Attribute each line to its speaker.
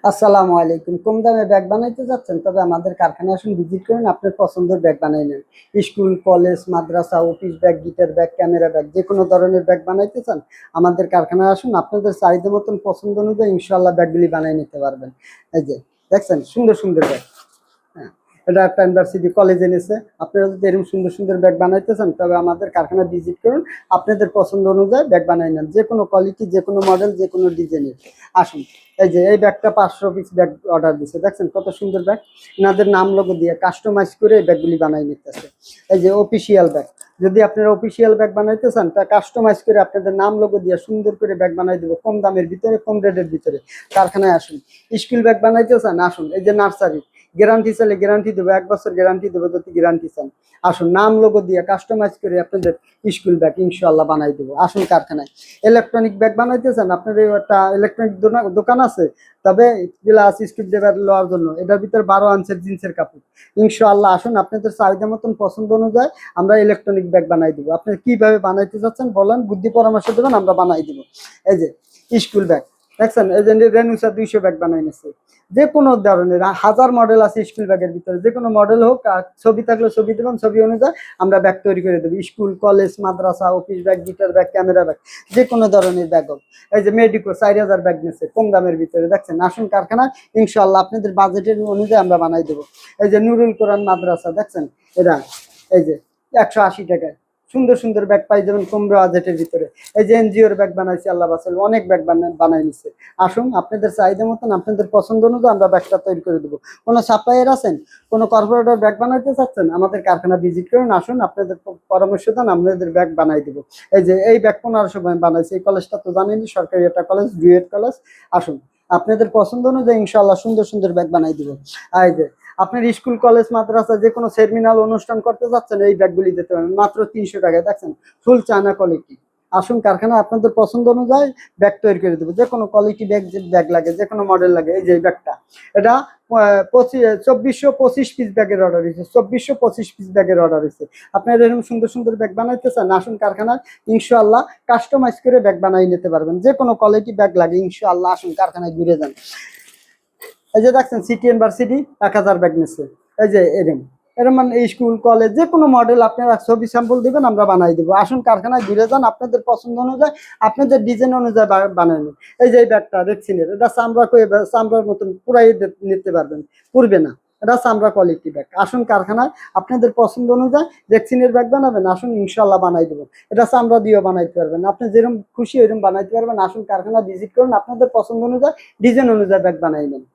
Speaker 1: আসসালামু আলাইকুম। কম দামে ব্যাগ বানাইতে যাচ্ছেন? তবে আমাদের কারখানায় আসুন, ভিজিট করুন, আপনার পছন্দের ব্যাগ বানাই নেন। স্কুল, কলেজ, মাদ্রাসা, office bag, guitar bag, camera bag, যেকোনো ধরনের ব্যাগ বানাইতে চান আমাদের কারখানায় আসুন। আপনাদের চাহিদা মতন পছন্দ অনুযায়ী ইনশাআল্লাহ ব্যাগগুলি বানাই নিতে পারবেন। এই যে দেখছেন সুন্দর সুন্দর ব্যাগ। হ্যাঁ, এটা একটা ইউনিভার্সিটি কলেজে নিছে। আপনারা যদি এরকম সুন্দর সুন্দর ব্যাগ বানাইতে চান তবে আমাদের কারখানা ভিজিট করুন। আপনাদের পছন্দ অনুযায়ী ব্যাগ বানাই নেন, যে কোনো কোয়ালিটি, যে কোনো মডেল, যে কোনো ডিজাইনের। আসুন, এই যে এই ব্যাগটা 500 পিস ব্যাগ অর্ডার দিছে, দেখছেন কত সুন্দর ব্যাগ। এনাদের নাম লোগো দিয়ে কাস্টমাইজ করে এই ব্যাগগুলি বানাই নিতেছে। এই যে অফিসিয়াল ব্যাগ, যদি আপনারা অফিসিয়াল ব্যাগ বানাইতে চান তা কাস্টমাইজ করে আপনাদের নাম লোগো দিয়ে সুন্দর করে ব্যাগ বানাই দেবো, কম দামের ভিতরে, কম রেটের ভিতরে। কারখানায় আসুন। স্কুল ব্যাগ বানাইতে চান আসুন, এই যে নার্সারি, গ্যারান্টি চাইলে গ্যারান্টি দেবো, 1 বছর গ্যারান্টি দেবো যদি গ্যারান্টি চান। আসুন, নাম লোগো দিয়ে কাস্টমাইজ করে আপনাদের স্কুল ব্যাগ ইনশাআল্লাহ বানাই দেবো। আসুন কারখানায়। ইলেকট্রনিক ব্যাগ বানাইতে চান, আপনার একটা ইলেকট্রনিক দোকান আছে, তবে গ্লাস স্ক্রু ড্রাইভার লওয়ার জন্য এটার ভিতরে 12 আনসার জিন্সের কাপড়। ইনশাআল্লাহ আসুন, আপনাদের চাহিদা মতন পছন্দ অনুযায়ী আমরা ইলেকট্রনিক ব্যাগ বানাই দেবো। আপনি কিভাবে বানাইতে চাচ্ছেন বলেন, বুদ্ধি পরামর্শ দেবেন, আমরা বানাই দিব। এই যে স্কুল ব্যাগ দেখছেন, এই যে রেনুসা 200 ব্যাগ বানাই নিচ্ছে। যে কোনো ধরনের হাজার মডেল আছে স্কুল ব্যাগের ভিতরে, যে কোনো মডেল হোক, আর ছবি থাকলে ছবি দেবেন, ছবি অনুযায়ী আমরা ব্যাগ তৈরি করে দেবো। স্কুল, কলেজ, মাদ্রাসা, office bag, guitar bag, camera bag, যে কোনো ধরনের ব্যাগ হোক। এই যে মেডিকো 4000 ব্যাগ নিচ্ছে কম দামের ভিতরে, দেখছেন। আসুন কারখানা, ইনশাআল্লাহ আপনাদের বাজেটের অনুযায়ী আমরা বানাই দেবো। এই যে নুরুল কোরআন মাদ্রাসা, দেখছেন এরা, এই যে 180 টাকায় সুন্দর সুন্দর ব্যাগ পাই যাবেন কম বাজেটের ভিতরে। এই যে এনজিওর ব্যাগ বানাইছে, আল্লাহ বাসাল, অনেক ব্যাগ বানাই নিচ্ছে। আসুন, আপনাদের চাহিদা মতন, আপনাদের পছন্দ অনুযায়ী আমরা ব্যাগটা তৈরি করে দেবো। কোনো সাপ্লায়ার আছেন, কোনো কর্পোরেটর ব্যাগ বানাইতে চাচ্ছেন, আমাদের কারখানা ভিজিট করুন। আসুন, আপনাদের পরামর্শ দেন, আপনাদের ব্যাগ বানাই দেবো। এই যে এই ব্যাগ 1500 বানাইছে, এই কলেজটা তো জানেনই, সরকারি একটা কলেজ, ডুয়েট কলেজ। আসুন, আপনাদের পছন্দ অনুযায়ী ইনশাআল্লাহ সুন্দর সুন্দর ব্যাগ বানাই দিব। এই যে আপনার স্কুল, কলেজ, মাদ্রাসা, যে কোনো সেমিনার অনুষ্ঠান করতে যাচ্ছেন, এই ব্যাগগুলি দিতে পারেন মাত্র 300 টাকায়, দেখছেন ফুল চায়না কোয়ালিটি। আসুন কারখানা, আপনাদের পছন্দ অনুযায়ী ব্যাগ তৈরি করে দেবো। যে কোনো কোয়ালিটি ব্যাগ, যে ব্যাগ লাগে, যে কোনো মডেল লাগে। এই যে ব্যাগটা, এটা 2425 পিস ব্যাগের অর্ডার হয়েছে, 2425 পিস ব্যাগের অর্ডার হয়েছে। আপনারা এরকম সুন্দর সুন্দর ব্যাগ বানাইতে চান, আসুন কারখানায়, ইনশাআল্লাহ কাস্টমাইজ করে ব্যাগ বানাই নিতে পারবেন। যে কোনো কোয়ালিটি ব্যাগ লাগে ইনশাআল্লাহ আসুন কারখানায় ঘুরে যান। এই যে দেখছেন সিটি ইউনিভার্সিটি 1000 ব্যাগ নিচ্ছে। এই যে এরম এরম মানে স্কুল, কলেজ, যে কোনো মডেল আপনারা ছবি স্যাম্পল দিবেন, আমরা বানাই দিব। আসুন কারখানায় ঘুরে যান, আপনাদের পছন্দ অনুযায়ী, আপনাদের ডিজাইন অনুযায়ী বানাই নেন। এই যে এই ব্যাগটা দেখছেন, এটা চামড়া চামড়ার মতন পুরাই নিতে পারবেন, পুরবে না। এটা চামড়া কোয়ালিটি ব্যাগ। আসুন কারখানায়, আপনাদের পছন্দ অনুযায়ী রেক্সিনের ব্যাগ বানাবেন, আসুন ইনশাআল্লাহ বানাই দেবো। এটা চামড়া দিয়েও বানাইতে পারবেন, আপনি যেরকম খুশি ওইরকম বানাইতে পারবেন। আসুন কারখানা ভিজিট করুন, আপনাদের পছন্দ অনুযায়ী, ডিজাইন অনুযায়ী ব্যাগ বানাই নেন।